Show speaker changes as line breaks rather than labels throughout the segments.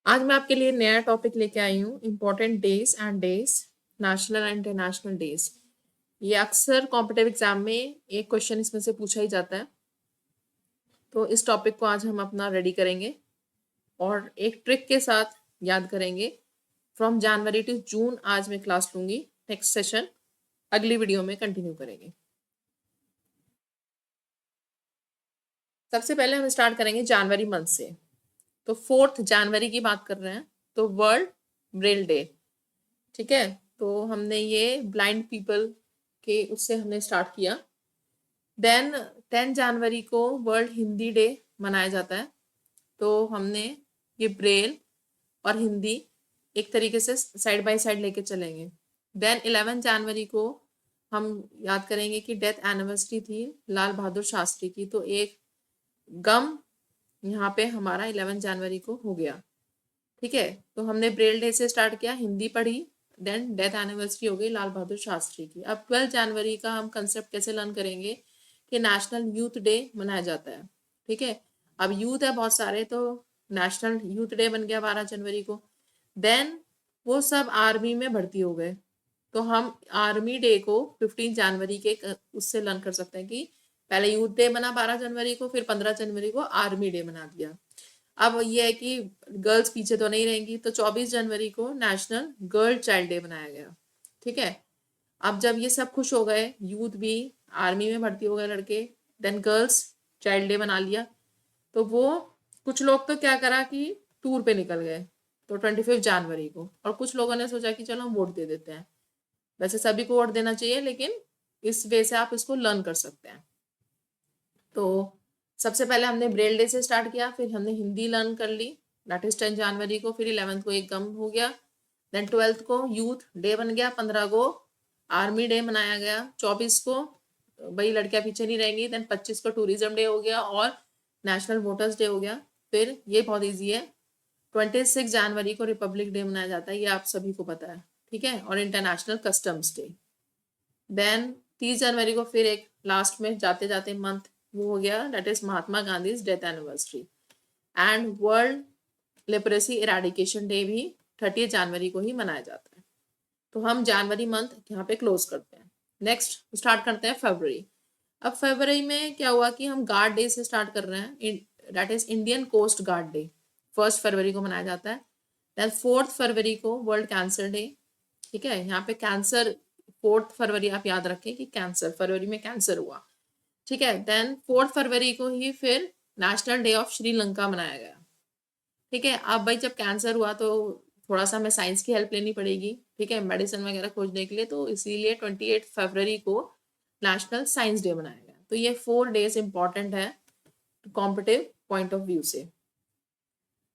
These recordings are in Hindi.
आज मैं आपके लिए नया टॉपिक लेके आई हूँ, important days and days, national and international days. ये अक्सर कॉम्पिटिटिव एग्जाम में एक क्वेश्चन इसमें से पूछा ही जाता है। तो इस टॉपिक को आज हम अपना रेडी करेंगे और एक ट्रिक के साथ याद करेंगे। फ्रॉम जनवरी टू जून आज मैं क्लास लूंगी। नेक्स्ट सेशन अगली वीडियो में कंटिन्यू करेंगे। सबसे पहले हम स्टार्ट करेंगे जनवरी मंथ से। तो 4 जनवरी की बात कर रहे हैं, तो वर्ल्ड ब्रेल डे। ठीक है, तो हमने ये ब्लाइंड पीपल के उससे हमने स्टार्ट किया। देन 10 जनवरी को वर्ल्ड हिंदी डे मनाया जाता है। तो हमने ये ब्रेल और हिंदी एक तरीके से साइड बाय साइड लेके चलेंगे। देन 11 जनवरी को हम याद करेंगे कि डेथ एनिवर्सरी थी लाल बहादुर शास्त्री की। तो एक गम यहाँ पे हमारा 11 जनवरी को हो गया। ठीक है, तो हमने ब्रेल डे से स्टार्ट किया, हिंदी पढ़ी, देन डेथ एनिवर्सरी हो गई लाल बहादुर शास्त्री की। अब 12 जनवरी का हम कंसेप्ट कैसे लर्न करेंगे कि नेशनल यूथ डे मनाया जाता है। ठीक है, अब यूथ है बहुत सारे, तो नेशनल यूथ डे बन गया 12 जनवरी को। देन वो सब आर्मी में भर्ती हो गए, तो हम आर्मी डे को 15 जनवरी के उससे लर्न कर सकते हैं कि पहले यूथ डे बना 12 जनवरी को, फिर 15 जनवरी को आर्मी डे बना दिया। अब ये है कि गर्ल्स पीछे तो नहीं रहेंगी, तो 24 जनवरी को नेशनल गर्ल चाइल्ड डे बनाया गया। ठीक है, अब जब ये सब खुश हो गए, यूथ भी आर्मी में भर्ती हो गए लड़के, देन गर्ल्स चाइल्ड डे बना लिया, तो वो कुछ लोग तो क्या करा कि टूर पे निकल गए, तो 25 जनवरी को। और कुछ लोगों ने सोचा कि चलो हम वोट दे देते हैं। वैसे सभी को वोट देना चाहिए, लेकिन इस वे से आप इसको लर्न कर सकते हैं। तो सबसे पहले हमने ब्रेल डे से स्टार्ट किया, फिर हमने हिंदी लर्न कर ली, दैट इज 10 जनवरी को। फिर 11th को एक गम हो गया, देन 12th को यूथ डे बन गया, 15 को आर्मी डे मनाया गया, 24 को भाई लड़कियां पीछे नहीं रहेंगी, देन 25 को टूरिज्म डे हो गया और नेशनल वोटर्स डे हो गया। फिर ये बहुत ईजी है, 26 जनवरी को रिपब्लिक डे मनाया जाता है, ये आप सभी को पता है। ठीक है, और इंटरनेशनल कस्टम्स डे। देन 30 जनवरी को फिर एक लास्ट में जाते जाते मंथ वो हो गया, that is Mahatma Gandhi death anniversary. And world leprosy eradication day भी 30 जनवरी को ही मनाया जाता है। तो हम जनवरी मंथ यहाँ पे क्लोज करते हैं। नेक्स्ट स्टार्ट करते हैं फरवरी। अब फरवरी में क्या हुआ कि हम गार्ड डे से स्टार्ट कर रहे हैं, that is Indian coast guard day. 1 फरवरी को मनाया जाता है। देन 4 फरवरी को वर्ल्ड कैंसर डे। ठीक है, यहाँ पे कैंसर 4 फरवरी आप याद रखें कि कैंसर, फरवरी में कैंसर हुआ। ठीक है, देन 4 फरवरी को ही फिर नेशनल डे ऑफ श्रीलंका मनाया गया। ठीक है, अब भाई जब कैंसर हुआ तो थोड़ा सा हमें साइंस की हेल्प लेनी पड़ेगी। ठीक है, मेडिसिन वगैरह खोजने के लिए, तो इसीलिए 28 फरवरी को नेशनल साइंस डे मनाया गया। तो ये 4 डेज इंपॉर्टेंट है कॉम्पिटिटिव पॉइंट ऑफ व्यू से।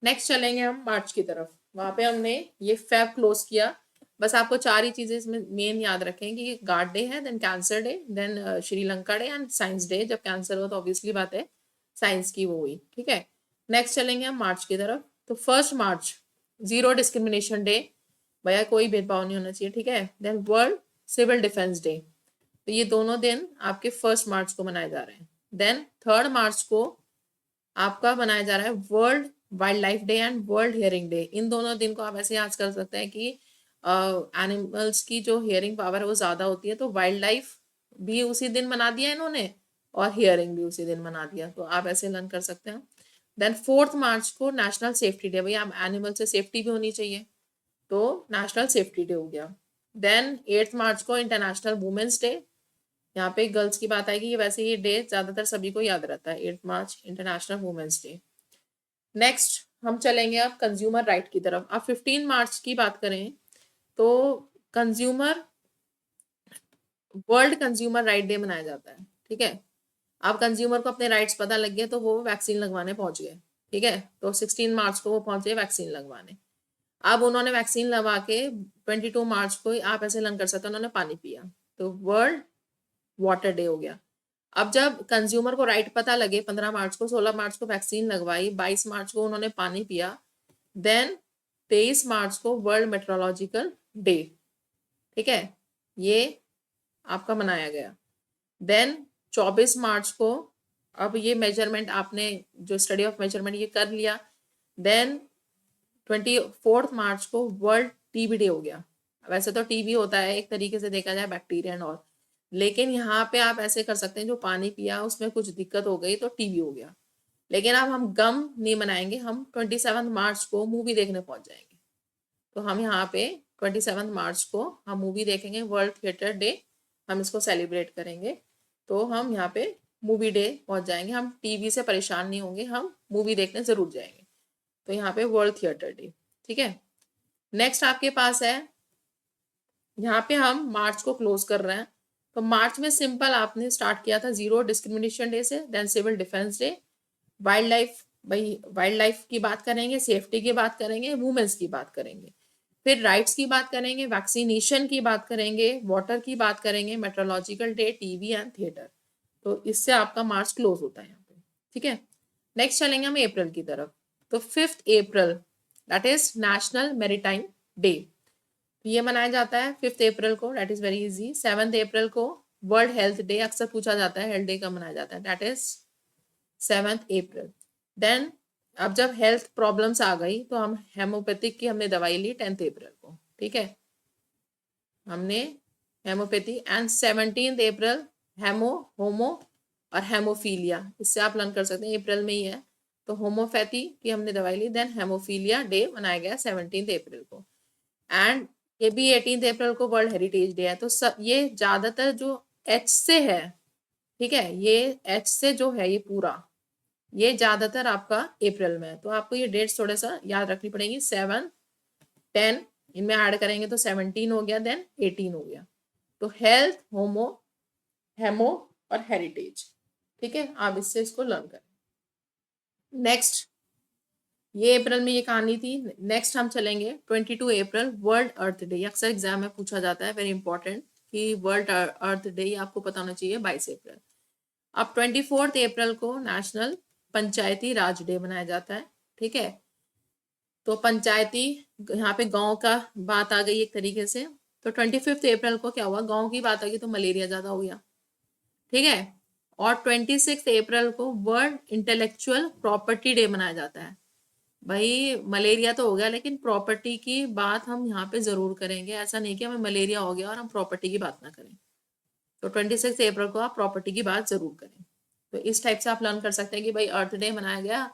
नेक्स्ट चलेंगे हम मार्च की तरफ, वहां पे हमने ये फेब क्लोज किया। बस आपको 4 ही चीजें इसमें मेन याद रखें कि गार्ड डे है, then cancer day, then Sri Lanka day and science day. जब कैंसर हो तो ऑब्वियसली बात है साइंस की वो हुई। ठीक है, नेक्स्ट चलेंगे हम मार्च की तरफ। तो 1 मार्च जीरो डिस्क्रिमिनेशन डे, भैया कोई भेदभाव नहीं होना चाहिए। ठीक है, then world civil defence day, तो ये दोनों दिन आपके 1 मार्च को मनाए जा रहे हैं। देन 3 मार्च को आपका मनाया जा रहा है world wildlife day and world hearing day. इन दोनों दिन को आप ऐसे याद कर सकते हैं कि एनिमल्स की जो हियरिंग पावर है वो ज़्यादा होती है, तो वाइल्ड लाइफ भी उसी दिन मना दिया इन्होंने और हियरिंग भी उसी दिन मना दिया, तो आप ऐसे लर्न कर सकते हैं। देन 4 मार्च को नेशनल सेफ्टी डे, भैया एनिमल से सेफ्टी भी होनी चाहिए, तो नेशनल सेफ्टी डे हो गया। देन 8 मार्च को इंटरनेशनल वुमेंस डे, यहाँ पे गर्ल्स की बात आएगी, ये वैसे ये डे ज़्यादातर सभी को याद रहता है, 8 मार्च इंटरनेशनल वुमेंस डे। नेक्स्ट हम चलेंगे अब कंज्यूमर राइट की तरफ। अब 15 मार्च की बात करें तो consumer world consumer right day मनाया जाता है। ठीक है, अब कंज्यूमर को अपने राइट्स पता लग गए, तो वो वैक्सीन लगवाने पहुंच गए। ठीक है, तो 16 मार्च को वो पहुंचे वैक्सीन लगवाने। अब उन्होंने वैक्सीन लगवा के 22 मार्च को आप ऐसे लर्न कर सकते हैं उन्होंने पानी पिया, तो वर्ल्ड वाटर डे हो गया। अब जब कंज्यूमर को राइट पता लगे 15 मार्च को, 16 मार्च को वैक्सीन लगवाई, 22 मार्च को उन्होंने पानी पिया, देन 23 मार्च को वर्ल्ड मेट्रोलॉजिकल डे। ठीक है, ये आपका मनाया गया। देन 24 मार्च को, अब ये मेजरमेंट आपने जो स्टडी ऑफ मेजरमेंट ये कर लिया। देन 24 मार्च को वर्ल्ड टीबी डे हो गया। वैसे तो टीबी होता है एक तरीके से देखा जाए बैक्टीरिया एंड ऑल, लेकिन यहाँ पे आप ऐसे कर सकते हैं जो पानी पिया उसमें कुछ दिक्कत हो गई तो टीबी हो गया। लेकिन अब हम गम नहीं मनाएंगे, हम 27 मार्च को मूवी देखने पहुंच जाएंगे। तो हम यहाँ पे 27 मार्च को हम मूवी देखेंगे, वर्ल्ड थिएटर डे हम इसको सेलिब्रेट करेंगे। तो हम यहाँ पे मूवी डे पहुंच जाएंगे, हम टीवी से परेशान नहीं होंगे, हम मूवी देखने जरूर जाएंगे। तो यहाँ पे वर्ल्ड थिएटर डे, ठीक है। नेक्स्ट आपके पास है, यहाँ पे हम मार्च को क्लोज कर रहे हैं। तो मार्च में सिंपल आपने स्टार्ट किया था जीरो डिस्क्रिमिनेशन डे से, then civil defence day, wildlife, भाई वाइल्ड लाइफ की बात करेंगे, सेफ्टी की बात करेंगे, वुमेन्स की बात करेंगे, फिर राइट्स की बात करेंगे, वैक्सीनेशन की बात करेंगे, वाटर की बात करेंगे, meteorological day, TV and theatre. तो इससे आपका मार्च क्लोज होता है यहाँ पे, ठीक है। नेक्स्ट चलेंगे हम अप्रैल की तरफ। तो 5 अप्रैल that is national maritime day, ये मनाया जाता है 5 अप्रैल को, दैट इज वेरी इजी। 7 अप्रैल को वर्ल्ड हेल्थ डे, अक्सर पूछा जाता है हेल्थ डे कब मनाया जाता है, दैट इज 7 अप्रैल। देन अब जब हेल्थ प्रॉब्लम्स आ गई तो हम हेमोपैथिक की हमने दवाई ली 10 अप्रैल को, ठीक है, हमने हेमोपैथी। एंड 17 अप्रैल हेमो, होमो और हेमोफीलिया, इससे आप लर्न कर सकते हैं, अप्रैल में ही है। तो होमोपैथी की हमने दवाई ली, देन हेमोफीलिया डे मनाया गया 17 अप्रैल को। एंड ये भी 18 अप्रैल को वर्ल्ड हेरिटेज डे है। तो सब ये ज्यादातर जो एच से है, ठीक है, ये एच से जो है ये पूरा, ये ज्यादातर आपका अप्रैल में है। तो आपको ये डेट्स थोड़ा सा याद रखनी पड़ेगी। 7, 10 इनमें ऐड करेंगे तो 17 हो गया, देन 18 हो गया। तो हेल्थ, होमो, हेमो और हेरिटेज, ठीक है, आप इससे इसको लर्न करें। नेक्स्ट, ये अप्रैल में ये कहानी थी। नेक्स्ट हम चलेंगे 22 अप्रैल वर्ल्ड अर्थ डे, अक्सर एग्जाम में पूछा जाता है, वेरी इंपॉर्टेंट कि वर्ल्ड अर्थ डे आपको पता होना चाहिए। 22 अप्रैल। अब 24 अप्रैल को नेशनल पंचायती राज डे मनाया जाता है, ठीक है। तो पंचायती, यहाँ पे गांव का बात आ गई एक तरीके से। तो 25 अप्रैल को क्या हुआ, गांव की बात आ गई तो मलेरिया ज्यादा हो गया, ठीक है। और 26 अप्रैल को वर्ल्ड इंटेलेक्चुअल प्रॉपर्टी डे मनाया जाता है। भाई मलेरिया तो हो गया, लेकिन प्रॉपर्टी की बात हम यहाँ पे जरूर करेंगे, ऐसा नहीं कि हमें मलेरिया हो गया और हम प्रॉपर्टी की बात ना करें। तो 26 अप्रैल को आप प्रॉपर्टी की बात जरूर करें। तो इस टाइप से आप लर्न कर सकते हैं कि भाई अर्थ डे मनाया गया,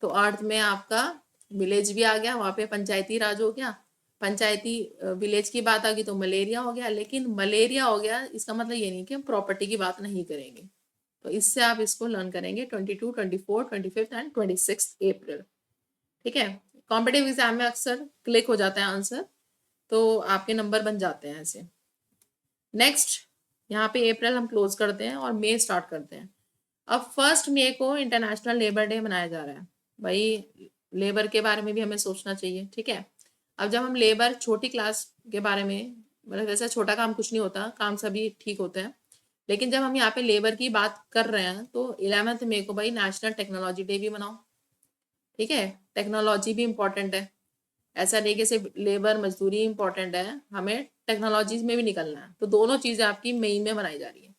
तो अर्थ में आपका विलेज भी आ गया, वहां पे पंचायती राज हो गया, पंचायती विलेज की बात आ गई तो मलेरिया हो गया। लेकिन मलेरिया हो गया इसका मतलब ये नहीं कि हम प्रॉपर्टी की बात नहीं करेंगे। तो इससे आप इसको लर्न करेंगे 22, 24, 25 एंड 26 अप्रैल, ठीक है। कॉम्पिटिटिव एग्जाम में अक्सर क्लिक हो जाता है आंसर, तो आपके नंबर बन जाते हैं ऐसे। नेक्स्ट, यहाँ पे अप्रैल हम क्लोज करते हैं और मई स्टार्ट करते हैं। अब 1 मई को इंटरनेशनल लेबर डे मनाया जा रहा है। भाई लेबर के बारे में भी हमें सोचना चाहिए, ठीक है। अब जब हम लेबर छोटी क्लास के बारे में, मतलब वैसे छोटा काम कुछ नहीं होता, काम सभी ठीक होते हैं, लेकिन जब हम यहाँ पे लेबर की बात कर रहे हैं तो 11 मई को भाई नेशनल टेक्नोलॉजी डे भी मनाओ, ठीक है। टेक्नोलॉजी भी इंपॉर्टेंट है, ऐसा नहीं कि सिर्फ लेबर मजदूरी इंपॉर्टेंट है, हमें टेक्नोलॉजीज में भी निकलना है। तो दोनों चीजें आपकी मई में मनाई जा रही है।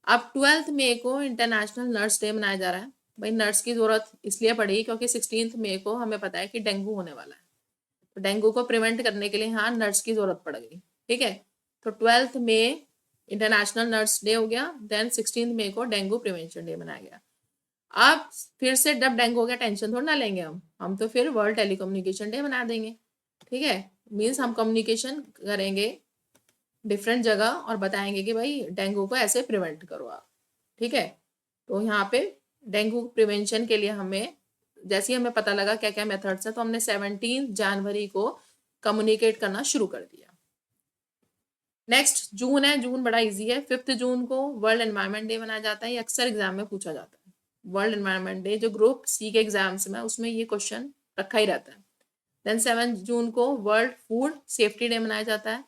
अब 12 मई को इंटरनेशनल नर्स डे मनाया जा रहा है। भाई नर्स की जरूरत इसलिए पड़ी क्योंकि 16 मई को हमें पता है कि डेंगू होने वाला है। तो डेंगू को प्रिवेंट करने के लिए हाँ नर्स की जरूरत पड़ गई, ठीक है। तो 12 मई इंटरनेशनल नर्स डे हो गया, देन 16 मई को डेंगू प्रिवेंशन डे मनाया गया। अब फिर से जब डेंगू हो गया टेंशन थोड़ा ना लेंगे हम तो फिर वर्ल्ड टेलीकम्युनिकेशन डे बना देंगे, ठीक है। मीन्स हम कम्युनिकेशन करेंगे डिफरेंट जगह और बताएंगे कि भाई डेंगू को ऐसे प्रिवेंट करो आप, ठीक है। तो यहाँ पे डेंगू प्रिवेंशन के लिए हमें, जैसे ही हमें पता लगा क्या क्या मेथड्स है, तो हमने 17 जनवरी को कम्युनिकेट करना शुरू कर दिया। नेक्स्ट जून है, जून बड़ा इजी है। 5 जून को वर्ल्ड एनवायरनमेंट डे मनाया जाता है, ये अक्सर एग्जाम में पूछा जाता है। वर्ल्ड एनवायरनमेंट डे जो ग्रुप सी के एग्जाम्स में उसमें ये क्वेश्चन रखा ही रहता है। देन 7 जून को वर्ल्ड फूड सेफ्टी डे मनाया जाता है।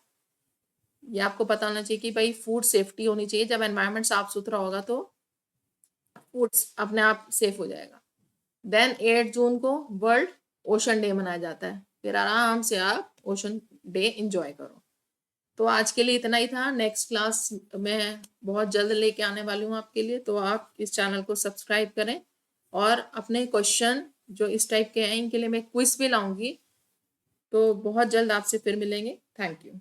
ये आपको पता होना चाहिए कि भाई फूड सेफ्टी होनी चाहिए, जब एनवायरनमेंट साफ सुथरा होगा तो फूड अपने आप सेफ हो जाएगा। देन 8 जून को वर्ल्ड ओशन डे मनाया जाता है, फिर आराम से आप ओशन डे इंजॉय करो। तो आज के लिए इतना ही था। नेक्स्ट क्लास में बहुत जल्द लेके आने वाली हूँ आपके लिए, तो आप इस चैनल को सब्सक्राइब करें और अपने क्वेश्चन जो इस टाइप के हैं इनके लिए मैं क्विज भी लाऊंगी, तो बहुत जल्द आपसे फिर मिलेंगे। Thank you.